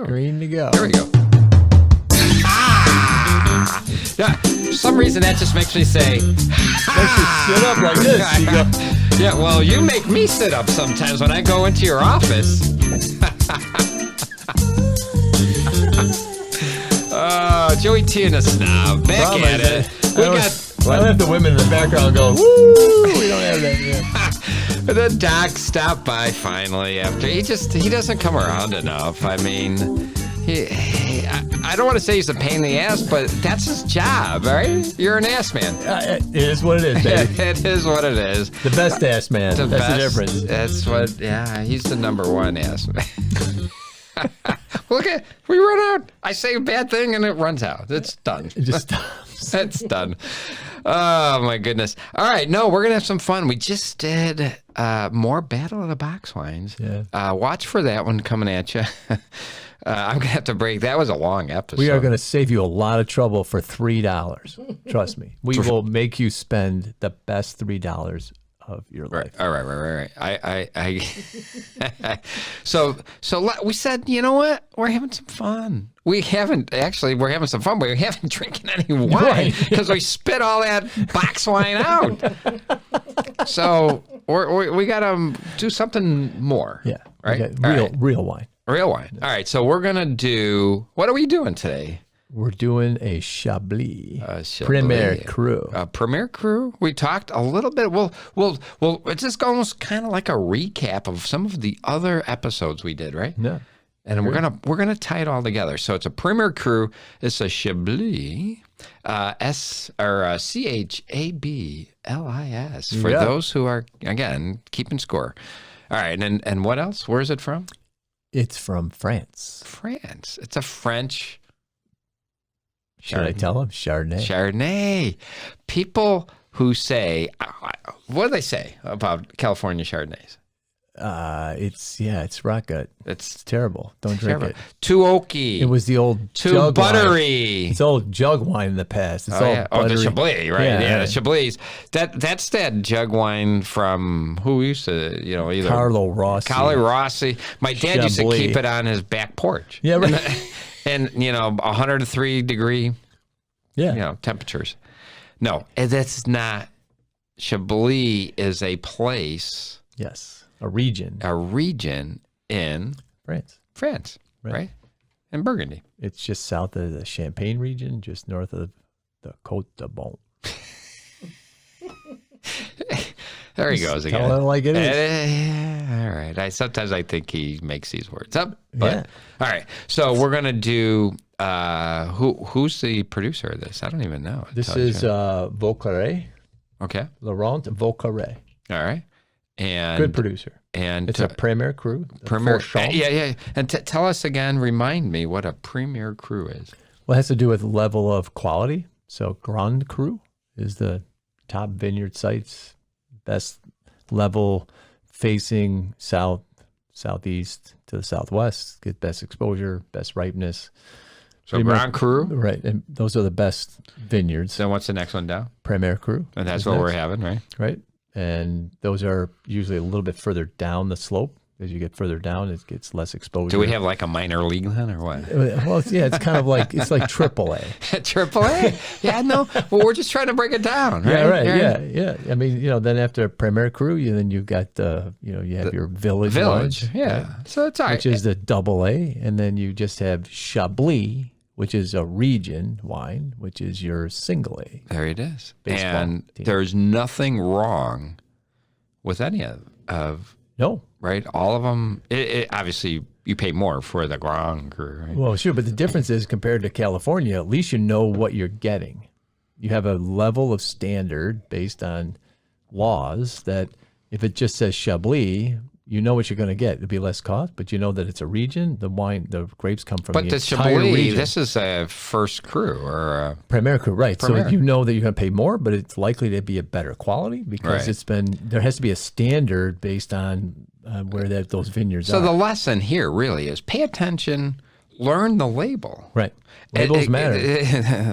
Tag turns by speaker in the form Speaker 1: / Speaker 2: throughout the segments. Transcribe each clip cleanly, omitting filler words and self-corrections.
Speaker 1: Green to go.
Speaker 2: Here we go. Yeah, for some reason that just makes me say,
Speaker 1: Let's just sit up like this. You go,
Speaker 2: yeah, well, you make me sit up sometimes when I go into your office. Joey T and the Snob, back
Speaker 1: Problem
Speaker 2: at
Speaker 1: is
Speaker 2: it.
Speaker 1: I don't have the women in the background go, woo! We don't have that yet.
Speaker 2: The doc stopped by finally after he doesn't come around enough. I mean, I don't want to say he's a pain in the ass, but that's his job, right? You're an ass man.
Speaker 1: It is what it is, baby.
Speaker 2: It is what it is.
Speaker 1: The best ass man. That's the difference.
Speaker 2: That's what, yeah, he's the number one ass man. Look at, we run out. I say a bad thing and it runs out. It's done.
Speaker 1: It just stops.
Speaker 2: It's done. Oh, my goodness. All right. No, we're going to have some fun. We just did more Battle of the Box Wines.
Speaker 1: Yeah.
Speaker 2: Watch for that one coming at you. I'm going to have to break. That was a long episode.
Speaker 1: We are going to save you a lot of trouble for $3. Trust me. We will make you spend the best $3 of your life.
Speaker 2: All right. So we said, you know what? We're having some fun. We're having some fun, but we haven't drinking any wine because we spit all that box wine out. So we got to do something more.
Speaker 1: Yeah.
Speaker 2: Right?
Speaker 1: Real wine.
Speaker 2: Real wine. All right. So we're going to do, what are we doing today?
Speaker 1: We're doing a Chablis,
Speaker 2: Chablis.
Speaker 1: Premier Cru.
Speaker 2: Premier Cru. We talked a little bit. Well, it's just almost kind of like a recap of some of the other episodes we did, right?
Speaker 1: Yeah.
Speaker 2: And we're gonna tie it all together. So it's a Premier Cru. It's a Chablis, Chablis for those who are again keeping score. All right, and what else? Where is it from?
Speaker 1: It's from France.
Speaker 2: France. It's a French.
Speaker 1: Should I tell them? Chardonnay.
Speaker 2: Chardonnay. People who say, what do they say about California Chardonnays?
Speaker 1: It's rock good. It's terrible. Don't drink it.
Speaker 2: Too oaky.
Speaker 1: It was the old
Speaker 2: too
Speaker 1: jug
Speaker 2: buttery.
Speaker 1: Wine. It's old jug wine in the past. It's
Speaker 2: the Chablis, right?
Speaker 1: Yeah,
Speaker 2: the Chablis. That's that jug wine from who used to, either
Speaker 1: Carlo Rossi.
Speaker 2: My dad used to keep it on his back porch.
Speaker 1: Yeah, right.
Speaker 2: And 103 degree, temperatures. No, that's not. Chablis is a place.
Speaker 1: Yes, a region.
Speaker 2: A region in France, right? In Burgundy.
Speaker 1: It's just south of the Champagne region, just north of the Côte de Bon.
Speaker 2: There he goes again.
Speaker 1: Tell it like it is.
Speaker 2: All right. Sometimes I think he makes these words up. But all right. So we're gonna do. Who's the producer of this? I don't even know.
Speaker 1: This is Vauqueré.
Speaker 2: Okay.
Speaker 1: Laurent Vauqueré.
Speaker 2: All right. And
Speaker 1: good producer.
Speaker 2: And
Speaker 1: it's a Premier Cru.
Speaker 2: Premier. Yeah. And tell us again. Remind me what a Premier Cru is.
Speaker 1: Well, it has to do with level of quality. So Grand Cru is the top vineyard sites, best level facing southeast to the southwest, get best exposure, best ripeness.
Speaker 2: So Grand Cru?
Speaker 1: Right, and those are the best vineyards.
Speaker 2: Then what's the next one down?
Speaker 1: Premier Cru.
Speaker 2: And that's what we're having, right?
Speaker 1: Right, and those are usually a little bit further down the slope. As you get further down, it gets less exposure.
Speaker 2: Do we have like a minor league then, or what?
Speaker 1: Well, it's kind of like AAA.
Speaker 2: AAA? Yeah, no. Well, we're just trying to break it down, right?
Speaker 1: Yeah, right. Yeah. I mean, then after Premier Cru, then you've got you have your Village.
Speaker 2: Yeah. Right? So it's all right.
Speaker 1: Which is the AA, and then you just have Chablis, which is a region wine, which is your single A.
Speaker 2: There it is. And there's nothing wrong with any of
Speaker 1: no.
Speaker 2: Right? All of them, obviously, you pay more for the Grand Cru, right?
Speaker 1: Well, sure, but the difference is compared to California, at least you know what you're getting. You have a level of standard based on laws that if it just says Chablis, you know what you're going to get. It'll be less cost, but you know that it's a region. The grapes come from the entire
Speaker 2: Chablis,
Speaker 1: region.
Speaker 2: This is a first cru or a
Speaker 1: Premier Cru, right? Premier. So you know that you're going to pay more, but it's likely to be a better quality because there has to be a standard based on where those vineyards are.
Speaker 2: So the lesson here really is pay attention, learn the label.
Speaker 1: Right. Labels matter.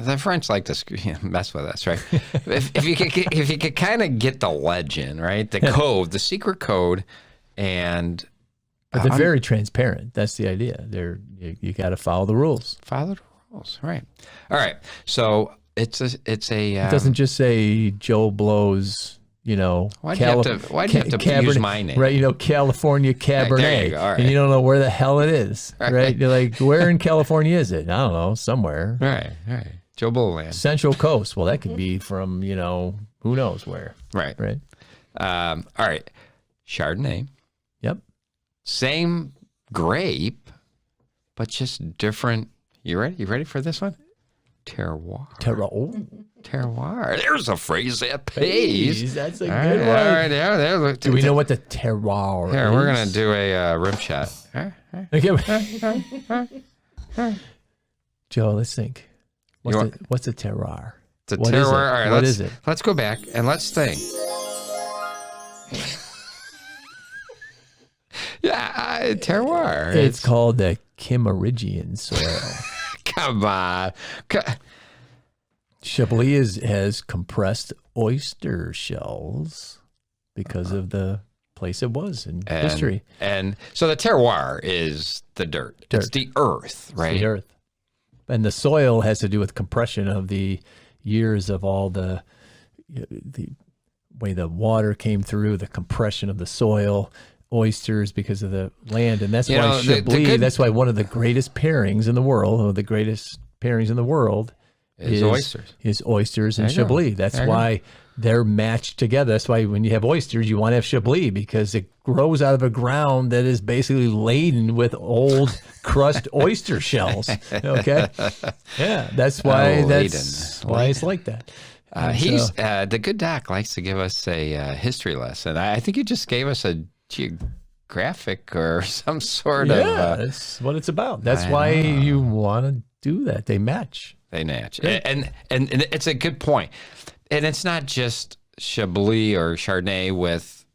Speaker 2: The French like to mess with us, right? if you could kind of get the legend, right? The code, the secret code. And
Speaker 1: But they're very transparent. That's the idea. You got to follow the rules.
Speaker 2: Follow the rules, right? All right. So it's a.
Speaker 1: It doesn't just say Joe Blows.
Speaker 2: Why do you have to use my name?
Speaker 1: Right, California Cabernet.
Speaker 2: There you go. All right.
Speaker 1: And you don't know where the hell it is, right? You're like, where in California is it? I don't know, somewhere.
Speaker 2: Right. Joe Bowland.
Speaker 1: Central Coast. Well, that could be from, who knows where.
Speaker 2: Right. All right. Chardonnay.
Speaker 1: Yep.
Speaker 2: Same grape, but just different. You ready? You ready for this one? Terroir. Terroir. There's a phrase that pays.
Speaker 1: That's a good
Speaker 2: one.
Speaker 1: one.
Speaker 2: All right, yeah.
Speaker 1: Do we know what the terroir is?
Speaker 2: Here, we're going to do a rim shot.
Speaker 1: Okay. Joe, let's think. What's a terroir?
Speaker 2: It's a terroir. All right,
Speaker 1: what is it?
Speaker 2: Let's go back and let's think. Yeah, terroir.
Speaker 1: It's called the Kimmeridgian soil.
Speaker 2: Come on.
Speaker 1: Chablis has compressed oyster shells because of the place it was in history.
Speaker 2: And so the terroir is the dirt. It's the earth, right?
Speaker 1: It's the earth. And the soil has to do with compression of the years of all the way the water came through, the compression of the soil, oysters because of the land. And that's why Chablis, that's why one of the greatest pairings in the world, is oysters and Chablis. That's why they're matched together. That's why when you have oysters, you want to have Chablis because it grows out of a ground that is basically laden with old crushed oyster shells. Okay, yeah, that's why it's like that.
Speaker 2: The good doc likes to give us a history lesson. I think he just gave us a geographic or some sort of.
Speaker 1: Yeah, that's what it's about. That's why you want to do that. They match.
Speaker 2: And it's a good point. And it's not just Chablis or Chardonnay with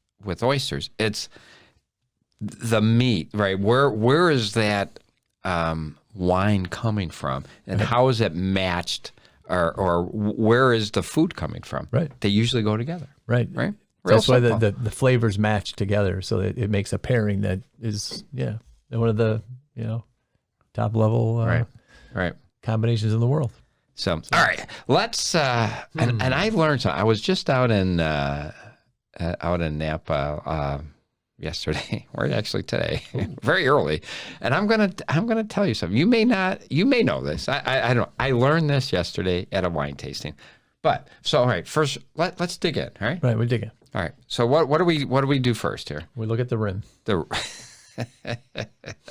Speaker 2: oysters. It's the meat, right? Where is that wine coming from, and how is it matched, or where is the food coming from?
Speaker 1: Right.
Speaker 2: They usually go together.
Speaker 1: Right.
Speaker 2: Right.
Speaker 1: That's why the flavors match together, so that it makes a pairing that is one of the top level
Speaker 2: right
Speaker 1: combinations in the world.
Speaker 2: So all right, let's and I learned something. I was just out in Napa yesterday, or actually today, very early, and I'm gonna tell you something. You may know this. I don't. I learned this yesterday at a wine tasting. But so all right, first let's dig in. All right.
Speaker 1: Right, we dig in.
Speaker 2: All right. So what do we do first here?
Speaker 1: We look at the rim.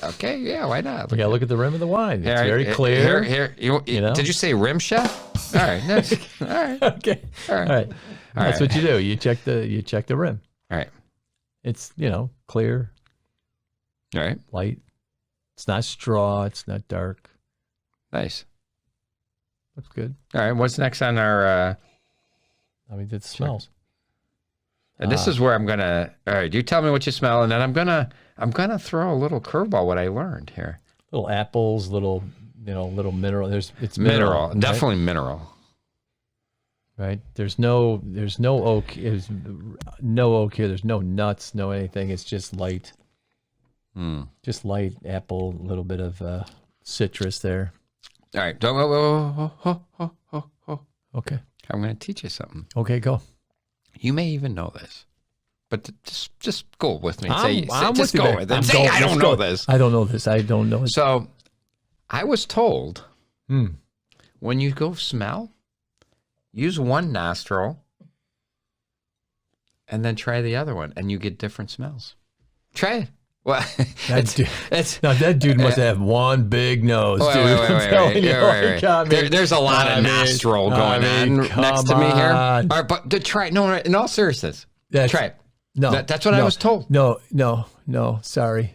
Speaker 2: Okay, yeah, why not?
Speaker 1: We gotta look at the rim of the wine. It's very clear.
Speaker 2: Here, did you say rim shot? All right, nice. All right.
Speaker 1: Okay. All right. That's what you do. You check the rim.
Speaker 2: All right.
Speaker 1: It's clear.
Speaker 2: All right.
Speaker 1: Light. It's not straw. It's not dark.
Speaker 2: Nice.
Speaker 1: Looks good.
Speaker 2: All right. What's next on our?
Speaker 1: It smells.
Speaker 2: And this is where I'm gonna. All right, you tell me what you smell, and then I'm gonna throw a little curveball. What I learned here.
Speaker 1: Little apples, little mineral. It's
Speaker 2: mineral,
Speaker 1: right?
Speaker 2: Definitely mineral.
Speaker 1: Right. There's no oak. There's no oak here. There's no nuts. No anything. It's just light. Just light apple. A little bit of citrus there.
Speaker 2: All right.
Speaker 1: Okay.
Speaker 2: I'm gonna teach you something.
Speaker 1: Okay, go.
Speaker 2: You may even know this, but just go with me.
Speaker 1: Say,
Speaker 2: just go with it. Say, I don't know this.
Speaker 1: I don't know this. I don't know it.
Speaker 2: So, I was told when you go smell, use one nostril and then try the other one, and you get different smells. Try it. Well,
Speaker 1: that dude must have one big nose, dude.
Speaker 2: There's a lot of nostril going on next to me here. All right, but to try, no, in all seriousness, try it.
Speaker 1: No,
Speaker 2: that's what I was told.
Speaker 1: No, sorry.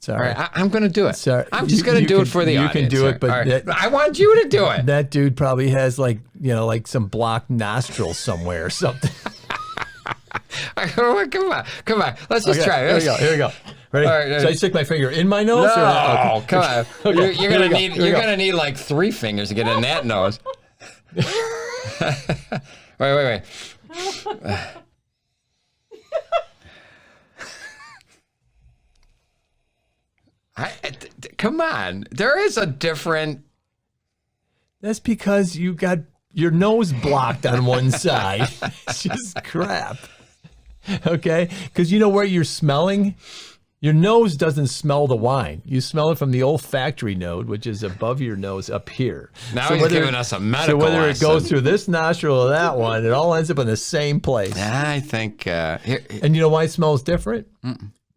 Speaker 2: All right, I'm going to do it.
Speaker 1: Sorry,
Speaker 2: I'm just going to do it for the audience.
Speaker 1: You can do it, but
Speaker 2: I want you to do it.
Speaker 1: That dude probably has like some blocked nostrils somewhere or something.
Speaker 2: Come on. Let's just try it.
Speaker 1: Here we go. Ready?
Speaker 2: All right,
Speaker 1: so I stick my finger in my nose?
Speaker 2: No, come on. Okay. You're gonna need like 3 fingers to get in that nose. Wait. Come on. There is a different...
Speaker 1: That's because you got your nose blocked on one side. It's just crap. Okay? Because you know where you're smelling? Your nose doesn't smell the wine. You smell it from the olfactory node, which is above your nose up here.
Speaker 2: Now he's giving us a medical
Speaker 1: So whether
Speaker 2: lesson.
Speaker 1: it goes through this nostril or that one, it all ends up in the same place.
Speaker 2: I think...
Speaker 1: And you know why it smells different?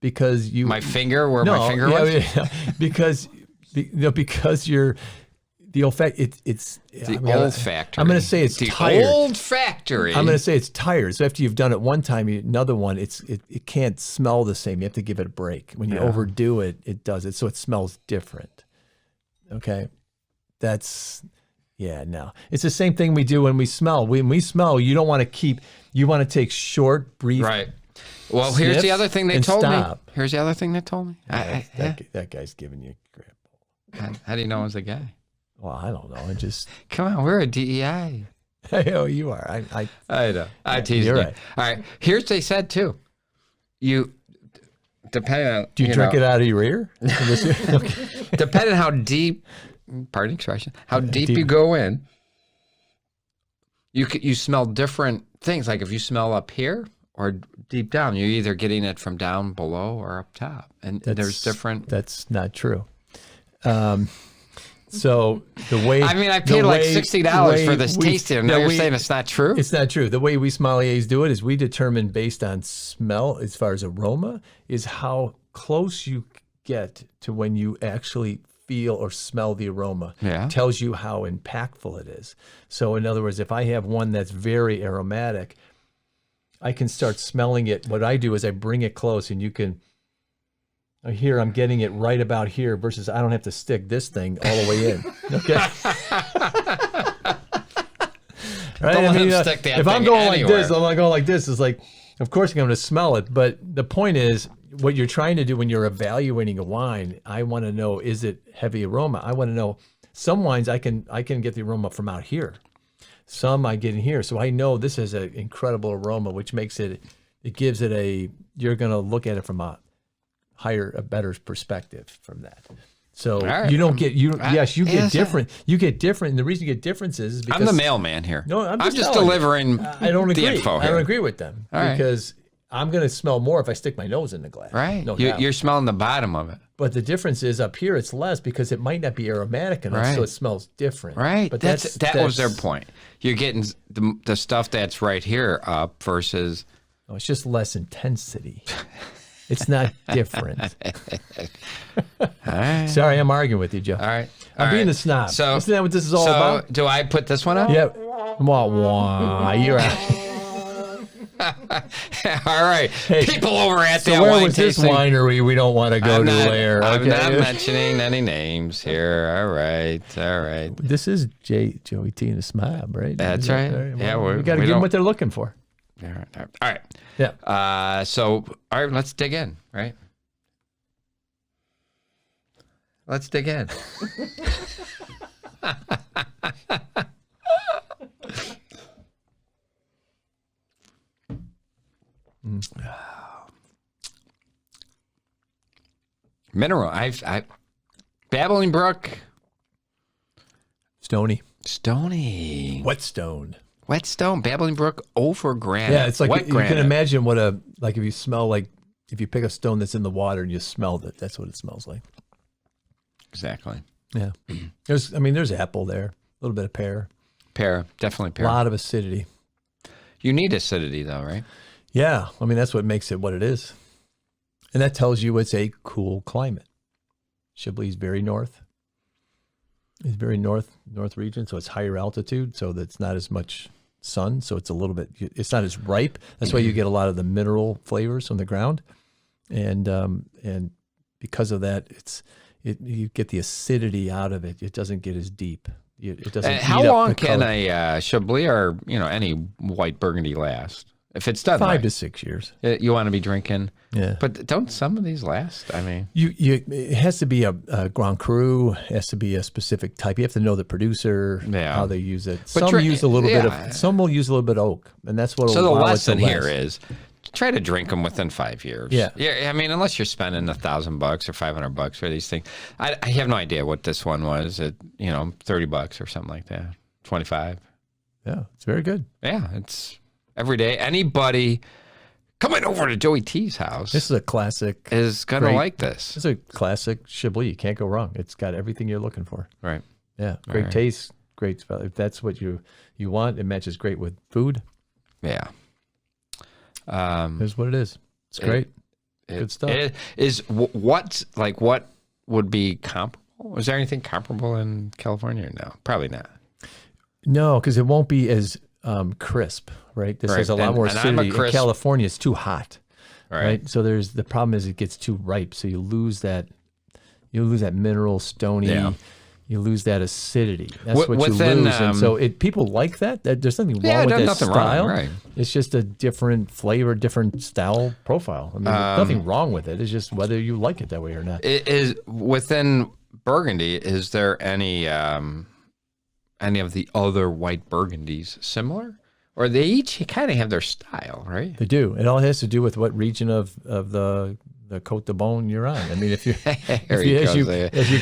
Speaker 1: Because you...
Speaker 2: my finger, where my finger was?
Speaker 1: Yeah, because you're... The olfactory, it's
Speaker 2: The olfactory.
Speaker 1: I'm going to say it's
Speaker 2: the
Speaker 1: tired.
Speaker 2: olfactory.
Speaker 1: I'm going to say it's tired. So after you've done it one time, another one, it can't smell the same. You have to give it a break. When you overdo it, it does it. So it smells different. Okay. No. It's the same thing we do when we smell. When we smell, you don't want to keep, you want to take short, brief.
Speaker 2: Right. Well, here's the other thing they told
Speaker 1: stop.
Speaker 2: me. Here's the other thing they told me.
Speaker 1: That guy's giving you crap.
Speaker 2: How do you know I was a guy?
Speaker 1: Well, I don't know. I just...
Speaker 2: Come on, we're a DEI.
Speaker 1: Oh, you are. I
Speaker 2: know. I teased
Speaker 1: you're
Speaker 2: you.
Speaker 1: right.
Speaker 2: All right. Here's what they said too. You, depending on...
Speaker 1: Do you drink it out of your ear? Okay.
Speaker 2: Depending on how deep, pardon the expression, how deep you go in, you smell different things. Like if you smell up here or deep down, you're either getting it from down below or up top. And there's different...
Speaker 1: That's not true. So the way...
Speaker 2: I mean, I paid like $60 for this tasting, and now you're saying it's not true?
Speaker 1: It's not true. The way we sommeliers do it is we determine based on smell, as far as aroma, is how close you get to when you actually feel or smell the aroma.
Speaker 2: Yeah.
Speaker 1: Tells you how impactful it is. So in other words, if I have one that's very aromatic, I can start smelling it. What I do is I bring it close, and you can... Here, I'm getting it right about here versus I don't have to stick this thing all the way in. Okay. Right?
Speaker 2: Don't let him stick that
Speaker 1: if I'm
Speaker 2: thing
Speaker 1: going
Speaker 2: anywhere.
Speaker 1: like this, I'm not going like this. It's like, of course I'm going to smell it. But the point is, what you're trying to do when you're evaluating a wine, I want to know, is it heavy aroma? I want to know, some wines I can get the aroma from out here. Some I get in here. So I know this is an incredible aroma, which makes it gives it you're going to look at it from a better perspective from that. So
Speaker 2: right.
Speaker 1: You don't get yes, you get
Speaker 2: yeah,
Speaker 1: different. You get different. And the reason you get differences is because
Speaker 2: I'm the mailman here.
Speaker 1: No, I'm
Speaker 2: just
Speaker 1: telling you.
Speaker 2: delivering
Speaker 1: I don't agree.
Speaker 2: the info
Speaker 1: I
Speaker 2: here.
Speaker 1: don't agree with them because I'm going to smell more if I stick my nose in the glass.
Speaker 2: Right.
Speaker 1: No doubt.
Speaker 2: You're smelling the bottom of it.
Speaker 1: But the difference is up here it's less because it might not be aromatic enough, so it smells different.
Speaker 2: Right.
Speaker 1: But
Speaker 2: that was their point. You're getting the stuff that's right here up versus...
Speaker 1: No, it's just less intensity. It's not different.
Speaker 2: All right.
Speaker 1: Sorry, I'm arguing with you, Joe.
Speaker 2: All right.
Speaker 1: I'm being a snob.
Speaker 2: So,
Speaker 1: isn't that what this is all about?
Speaker 2: Do I put this one up?
Speaker 1: Yeah. Wah, you're out.
Speaker 2: All right.
Speaker 1: Hey,
Speaker 2: people over at
Speaker 1: so
Speaker 2: that
Speaker 1: where
Speaker 2: wine
Speaker 1: was this
Speaker 2: tasting.
Speaker 1: winery we don't want to go to there?
Speaker 2: I'm not mentioning any names here. All right.
Speaker 1: This is Joey T and the Snob, right?
Speaker 2: That's right.
Speaker 1: Well,
Speaker 2: Yeah,
Speaker 1: we got to give them what they're looking for.
Speaker 2: All right.
Speaker 1: Yeah.
Speaker 2: So, all right, let's dig in, right? Let's dig in. Mineral. Babbling Brook.
Speaker 1: Stony.
Speaker 2: Whetstone.
Speaker 1: Whetstone.
Speaker 2: Babbling Brook over granite.
Speaker 1: Yeah, it's like
Speaker 2: Wet
Speaker 1: you
Speaker 2: granite.
Speaker 1: can imagine what if you smell if you pick a stone that's in the water and you smelled it, that's what it smells like.
Speaker 2: Exactly.
Speaker 1: Yeah. There's apple there, a little bit of pear.
Speaker 2: Pear, definitely pear.
Speaker 1: A lot of acidity.
Speaker 2: You need acidity though, right?
Speaker 1: Yeah, that's what makes it what it is. And that tells you it's a cool climate. Chablis is very north. It's very north region, so it's higher altitude, so that's not as much sun, so it's it's not as ripe. That's why you get a lot of the mineral flavors from the ground. And because of that, you get the acidity out of it. It doesn't get as deep. It doesn't.
Speaker 2: How long can a Chablis or any white Burgundy last? If it's done
Speaker 1: 5 to 6 years.
Speaker 2: You want to be drinking.
Speaker 1: Yeah.
Speaker 2: But don't some of these last?
Speaker 1: It has to be a Grand Cru. It has to be a specific type. You have to know the producer, how they use it. Some use a little bit of. Some will use a little bit of oak, and that's what.
Speaker 2: So the lesson here is, try to drink them within 5 years.
Speaker 1: Yeah.
Speaker 2: I mean, unless you're spending $1,000 or $500 for these things. I have no idea what this one was at, $30 or something like that. 25.
Speaker 1: Yeah, it's very good.
Speaker 2: Yeah, it's every day. Anybody coming over to Joey T's house
Speaker 1: This is a classic.
Speaker 2: is going to like this.
Speaker 1: This is a classic Chablis. You can't go wrong. It's got everything you're looking for.
Speaker 2: Right.
Speaker 1: Yeah, great taste, great spell. If that's what you want, it matches great with food.
Speaker 2: Yeah.
Speaker 1: Here's what it is. It's great. Good stuff.
Speaker 2: It is what would be comparable? Is there anything comparable in California? No, probably not.
Speaker 1: No, because it won't be as crisp, right? This has a lot more acidity. In California, it's too hot, right? So the problem is it gets too ripe, so you lose that mineral, stony.
Speaker 2: Yeah.
Speaker 1: You lose that acidity. That's what you lose. And so people like that. There's nothing wrong with that style.
Speaker 2: Right.
Speaker 1: It's just a different flavor, different style profile. I mean, there's nothing wrong with it. It's just whether you like it that way or not.
Speaker 2: Is within Burgundy, is there any of the other white Burgundies similar? Or they each kind of have their style, right?
Speaker 1: They do. It all has to do with what region of the Côte de Beaune you're on. I mean, as you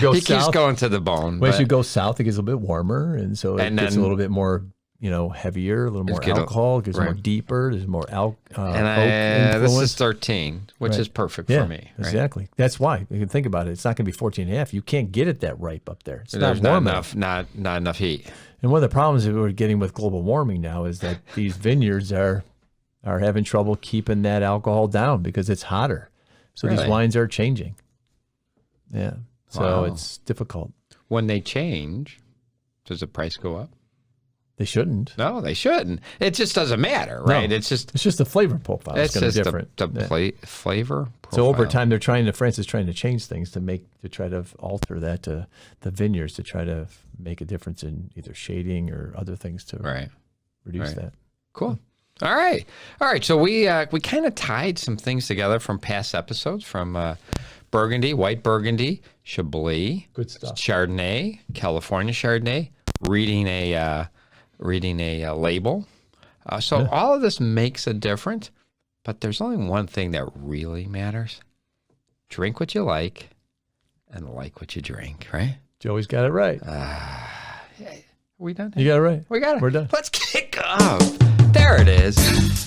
Speaker 1: go
Speaker 2: he
Speaker 1: south,
Speaker 2: keeps going to the bone.
Speaker 1: As you go south, it gets a little bit warmer, and so it gets a little bit more, heavier, a little more alcohol. It gets more deeper. There's more oak
Speaker 2: this is 13, which is perfect for me. Right?
Speaker 1: Exactly. That's why you can think about it. It's not going to be 14 and a half. You can't get it that ripe up there. It's
Speaker 2: There's
Speaker 1: not warm
Speaker 2: enough. Not enough heat.
Speaker 1: And one of the problems that we're getting with global warming now is that these vineyards are having trouble keeping that alcohol down because it's hotter. So these wines are changing. Yeah. So it's difficult.
Speaker 2: When they change, does the price go up?
Speaker 1: They shouldn't.
Speaker 2: No, they shouldn't. It just doesn't matter, right?
Speaker 1: No,
Speaker 2: it's just
Speaker 1: the flavor profile. It's going to be different.
Speaker 2: The flavor profile.
Speaker 1: So over time, France is trying to change things to try to alter that to the vineyards to try to make a difference in either shading or other things to reduce that.
Speaker 2: Cool. All right. So we kind of tied some things together from past episodes from Burgundy, white Burgundy, Chablis,
Speaker 1: good stuff,
Speaker 2: Chardonnay, California Chardonnay, reading a label. So all of this makes a difference, but there's only one thing that really matters. Drink what you like and like what you drink, right?
Speaker 1: Joey's got it right.
Speaker 2: Are we done?
Speaker 1: You got it right.
Speaker 2: We got it.
Speaker 1: We're done.
Speaker 2: Let's kick off. There it is.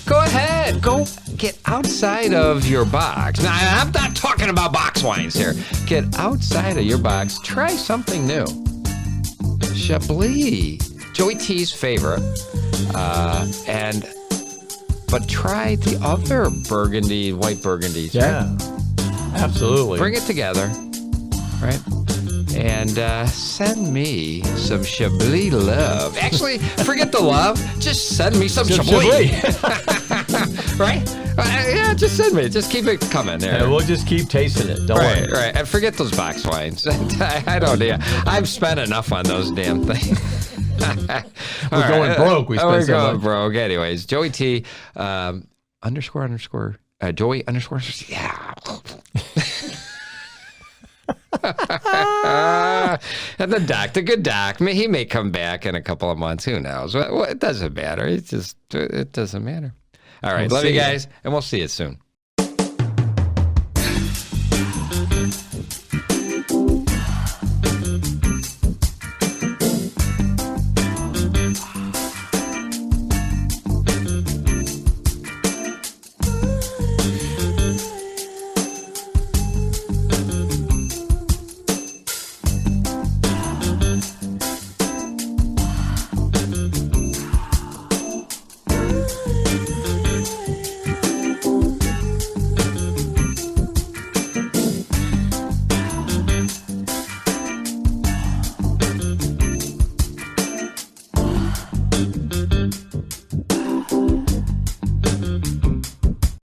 Speaker 2: Go ahead. Go get outside of your box. Now, I'm not talking about box wines here. Get outside of your box. Try something new. Chablis. Joey T's favorite. But try the other Burgundy, white Burgundies.
Speaker 1: Yeah.
Speaker 2: Right?
Speaker 1: Absolutely.
Speaker 2: Bring it together. Right? And send me some Chablis love. Actually, forget the love. Just send me some Chablis. Right? Yeah, just send me. Just keep it coming there.
Speaker 1: And we'll just keep tasting it. Don't worry.
Speaker 2: Right. And forget those box wines. I don't know. I've spent enough on those damn things.
Speaker 1: We're going broke.
Speaker 2: We're going broke. Anyways, Joey T _ Joey _ yeah. And the good doc, he may come back in a couple of months. Who knows? Well, it doesn't matter. It doesn't matter. All right. Love you guys, and we'll see you soon.